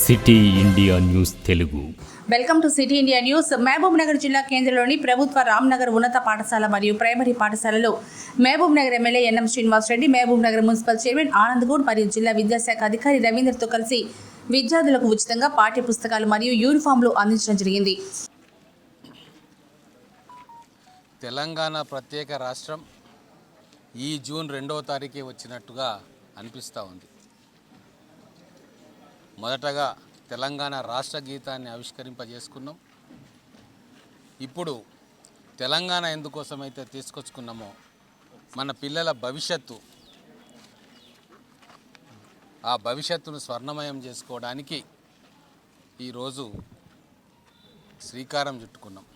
City India news Telugu. Welcome to city India news. Mahabubnagar జిల్లా కేంద్రంలోని ప్రభుత్వ రామ్నగర్ ఉన్నత పాఠశాల మరియు ప్రైమరీ పాఠశాలలో Mahabubnagar MLA NM Srinivas Reddy, Mahabubnagar municipal chairman Anand Goud మరియు జిల్లా విద్యాశాఖ అధికారి రవీందర్తో కలిసి విద్యార్థులకు ఉచితంగా పాఠ్య పుస్తకాలు మరియు యూనిఫామ్లు అందించడం జరిగింది. తెలంగాణ ప్రత్యేక రాష్ట్రం ఈ జూన్ 2వ తారీఖే వచ్చినట్టుగా అనిపిస్తూ ఉంది. మొదటగా తెలంగాణ రాష్ట్ర గీతాన్ని ఆవిష్కరింపజేసుకున్నాం. ఇప్పుడు తెలంగాణ ఎందుకోసమైతే తీసుకొచ్చుకున్నామో మన పిల్లల భవిష్యత్తు, ఆ భవిష్యత్తును స్వర్ణమయం చేసుకోవడానికి ఈరోజు శ్రీకారం చుట్టుకున్నాం.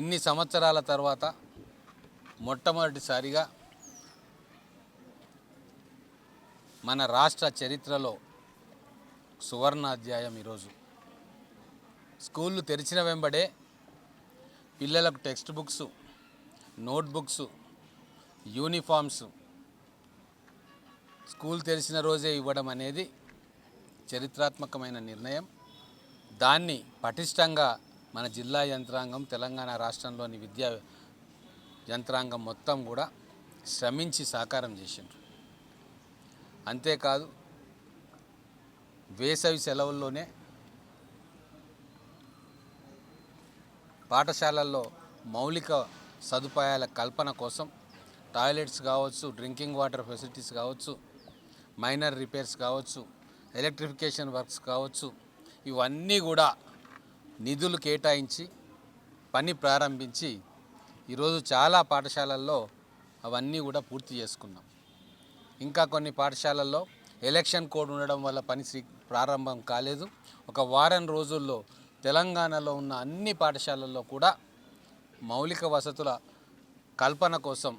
ఇన్ని సంవత్సరాల తర్వాత మొట్టమొదటిసారిగా మన రాష్ట్ర చరిత్రలో సువర్ణ అధ్యాయం. ఈరోజు స్కూళ్ళు తెరిచిన వెంబడే పిల్లలకు text books, notebooks, uniforms school తెరిచిన రోజే ఇవ్వడం అనేది చరిత్రాత్మకమైన నిర్ణయం. దాన్ని పటిష్టంగా మన జిల్లా యంత్రాంగం, తెలంగాణ రాష్ట్రంలోని విద్యా యంత్రాంగం మొత్తం కూడా శ్రమించి సాకారం చేసిండ్రు. అంతేకాదు, వేసవి సెలవుల్లోనే పాఠశాలల్లో మౌలిక సదుపాయాల కల్పన కోసం టాయిలెట్స్ కావచ్చు, డ్రింకింగ్ వాటర్ ఫెసిలిటీస్ కావచ్చు, మైనర్ రిపేర్స్ కావచ్చు, ఎలక్ట్రిఫికేషన్ వర్క్స్ కావచ్చు, ఇవన్నీ కూడా నిధులు కేటాయించి పని ప్రారంభించి ఈరోజు చాలా పాఠశాలల్లో అవన్నీ కూడా పూర్తి చేసుకున్నాం. ఇంకా కొన్ని పాఠశాలల్లో ఎలక్షన్ కోడ్ ఉండడం వల్ల పని ప్రారంభం కాలేదు. ఒక వారం రోజుల్లో తెలంగాణలో ఉన్న అన్ని పాఠశాలల్లో కూడా మౌలిక వసతుల కల్పన కోసం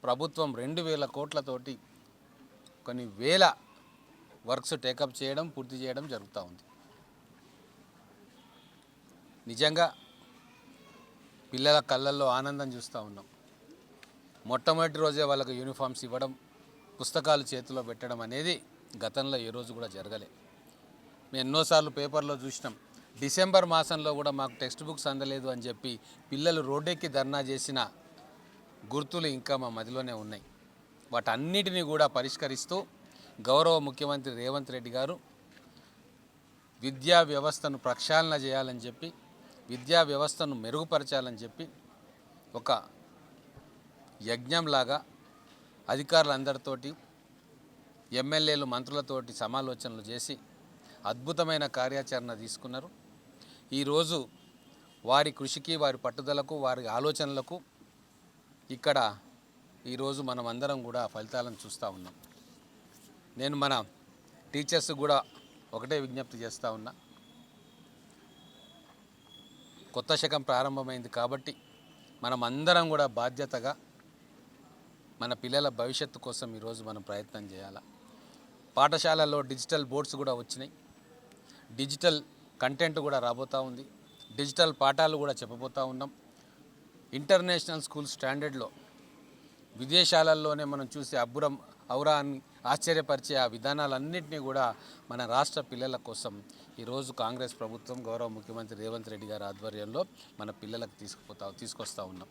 ప్రభుత్వం 2,000 కోట్లతోటి కొన్ని వేల వర్క్స్ టేకప్ చేయడం, పూర్తి చేయడం జరుగుతూ ఉంది. నిజంగా పిల్లల కళ్ళల్లో ఆనందం చూస్తూ ఉన్నాం. మొట్టమొదటి రోజే వాళ్ళకు యూనిఫామ్స్ ఇవ్వడం, పుస్తకాలు చేతిలో పెట్టడం అనేది గతంలో ఏ రోజు కూడా జరగలే. మేము ఎన్నోసార్లు పేపర్లో చూసినాం. డిసెంబర్ మాసంలో కూడా మాకు టెక్స్ట్ బుక్స్ అందలేదు అని చెప్పి పిల్లలు రోడ్డెక్కి ధర్నా చేసిన గుర్తులు ఇంకా మా మదిలోనే ఉన్నాయి. వాటన్నిటినీ కూడా పరిష్కరిస్తూ గౌరవ ముఖ్యమంత్రి రేవంత్ రెడ్డి గారు విద్యా వ్యవస్థను ప్రక్షాళన చేయాలని చెప్పి, విద్యా వ్యవస్థను మెరుగుపరచాలని చెప్పి ఒక యజ్ఞంలాగా అధికారులందరితోటి, ఎమ్మెల్యేలు, మంత్రులతోటి సమాలోచనలు చేసి అద్భుతమైన కార్యాచరణ తీసుకున్నారు. ఈరోజు వారి కృషికి, వారి పట్టుదలకు, వారి ఆలోచనలకు ఇక్కడ ఈరోజు మనం అందరం కూడా ఫలితాలను చూస్తూ ఉన్నాం. నేను మన టీచర్స్ కూడా ఒకటే విజ్ఞప్తి చేస్తూ ఉన్నా. కొత్త శకం ప్రారంభమైంది కాబట్టి మనం అందరం కూడా బాధ్యతగా మన పిల్లల భవిష్యత్తు కోసం ఈరోజు మనం ప్రయత్నం చేయాలి. పాఠశాలల్లో డిజిటల్ బోర్డ్స్ కూడా వచ్చినాయి. డిజిటల్ కంటెంట్ కూడా రాబోతూ ఉంది. డిజిటల్ పాఠాలు కూడా చెప్పబోతూ ఉన్నాం. ఇంటర్నేషనల్ స్కూల్ స్టాండర్డ్లో విదేశాలలోనే మనం చూసి ఔరా అని ఆశ్చర్యపరిచే ఆ విధానాలన్నింటినీ కూడా మన రాష్ట్ర పిల్లల కోసం ఈరోజు కాంగ్రెస్ ప్రభుత్వం, గౌరవ ముఖ్యమంత్రి రేవంత్ రెడ్డి గారి ఆధ్వర్యంలో మన పిల్లలకు తీసుకొస్తూ ఉన్నాం.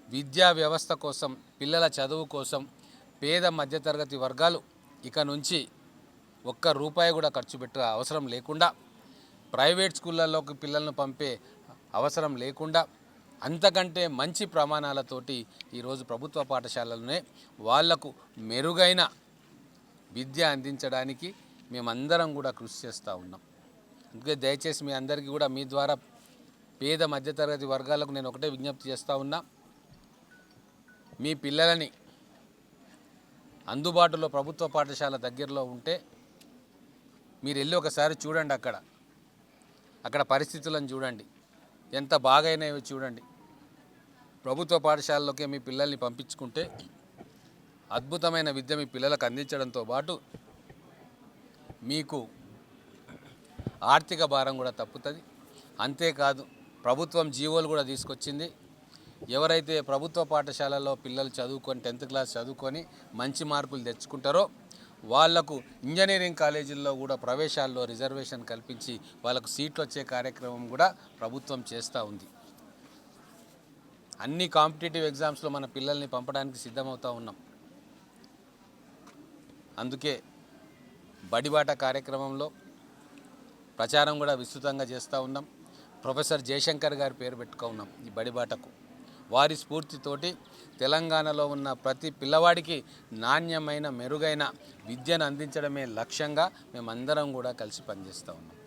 విద్యా వ్యవస్థ కోసం, పిల్లల చదువు కోసం పేద మధ్యతరగతి వర్గాలు ఇక నుంచి ఒక్క రూపాయి కూడా ఖర్చు పెట్టే అవసరం లేకుండా, ప్రైవేట్ స్కూళ్ళల్లోకి పిల్లలను పంపే అవసరం లేకుండా, అంతకంటే మంచి ప్రమాణాలతోటి ఈరోజు ప్రభుత్వ పాఠశాలలోనే వాళ్లకు మెరుగైన విద్య అందించడానికి మేమందరం కూడా కృషి చేస్తూ ఉన్నాం. అందుకే దయచేసి మీ అందరికీ కూడా మీ ద్వారా పేద మధ్యతరగతి వర్గాలకు నేను ఒకటే విజ్ఞప్తి చేస్తూ ఉన్నా. మీ పిల్లలని అందుబాటులో ప్రభుత్వ పాఠశాల దగ్గరలో ఉంటే మీరు వెళ్ళి ఒకసారి చూడండి. అక్కడ పరిస్థితులను చూడండి, ఎంత బాగైనాయో చూడండి. ప్రభుత్వ పాఠశాలలోకి మీ పిల్లల్ని పంపించుకుంటే అద్భుతమైన విద్య మీ పిల్లలకు అందించడంతో పాటు మీకు ఆర్థిక భారం కూడా తప్పుతుంది. అంతేకాదు, ప్రభుత్వం జీవోలు కూడా తీసుకొచ్చింది. ఎవరైతే ప్రభుత్వ పాఠశాలలో పిల్లలు చదువుకొని 10th క్లాస్ చదువుకొని మంచి మార్కులు తెచ్చుకుంటారో వాళ్లకు ఇంజనీరింగ్ కాలేజీల్లో కూడా ప్రవేశాల్లో రిజర్వేషన్ కల్పించి వాళ్ళకు సీట్లు వచ్చే కార్యక్రమం కూడా ప్రభుత్వం చేస్తూ ఉంది. అన్ని కాంపిటేటివ్ ఎగ్జామ్స్లో మన పిల్లల్ని పంపడానికి సిద్ధమవుతూ ఉన్నాం. అందుకే బడిబాట కార్యక్రమంలో ప్రచారం కూడా విస్తృతంగా చేస్తూ ఉన్నాం. ప్రొఫెసర్ జయశంకర్ గారి పేరు పెట్టుకున్నాం ఈ బడిబాటకు. వారి స్ఫూర్తితోటి తెలంగాణలో ఉన్న ప్రతి పిల్లవాడికి నాణ్యమైన మెరుగైన విద్యను అందించడమే లక్ష్యంగా మేమందరం కూడా కలిసి పనిచేస్తూ ఉన్నాం.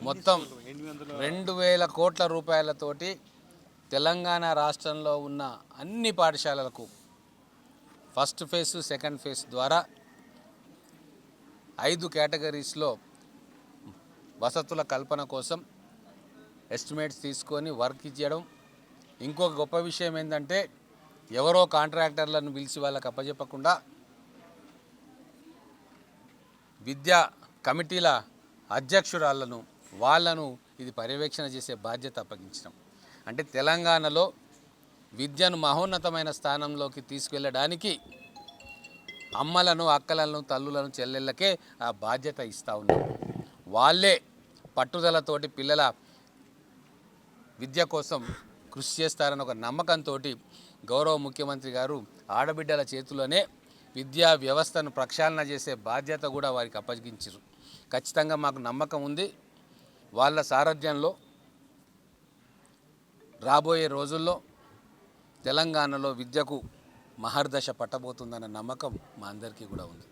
మొత్తం 2,000 కోట్ల రూపాయలతోటి తెలంగాణ రాష్ట్రంలో ఉన్న అన్ని పాఠశాలలకు ఫస్ట్ ఫేజ్ సెకండ్ ఫేజ్ ద్వారా 5 కేటగిరీస్లో వసతుల కల్పన కోసం ఎస్టిమేట్స్ తీసుకొని వర్క్ ఇచ్చడం. ఇంకొక గొప్ప విషయం ఏంటంటే ఎవరో కాంట్రాక్టర్లను పిలిచి వాళ్ళకి అప్పచెప్పకుండా విద్యా కమిటీల అధ్యక్షురాలను వాళ్ళను ఇది పర్యవేక్షణ చేసే బాధ్యత అప్పగించడం. అంటే తెలంగాణలో విద్యను మహోన్నతమైన స్థానంలోకి తీసుకెళ్ళడానికి అమ్మలను, అక్కలను, తల్లులను, చెల్లెళ్ళకే ఆ బాధ్యత ఇస్తూ ఉన్నారు. వాళ్ళే పట్టుదలతోటి పిల్లల విద్య కోసం కృషి చేస్తారన్న ఒక నమ్మకంతో గౌరవ ముఖ్యమంత్రి గారు ఆడబిడ్డల చేతిలోనే విద్యా వ్యవస్థను ప్రక్షాళన చేసే బాధ్యత కూడా వారికి అప్పగించారు. ఖచ్చితంగా మాకు నమ్మకం ఉంది, వాళ్ళ సారథ్యంలో రాబోయే రోజుల్లో తెలంగాణలో విద్యకు మహర్దశ పట్టబోతుందన్న నమ్మకం మా అందరికీ కూడా ఉంది.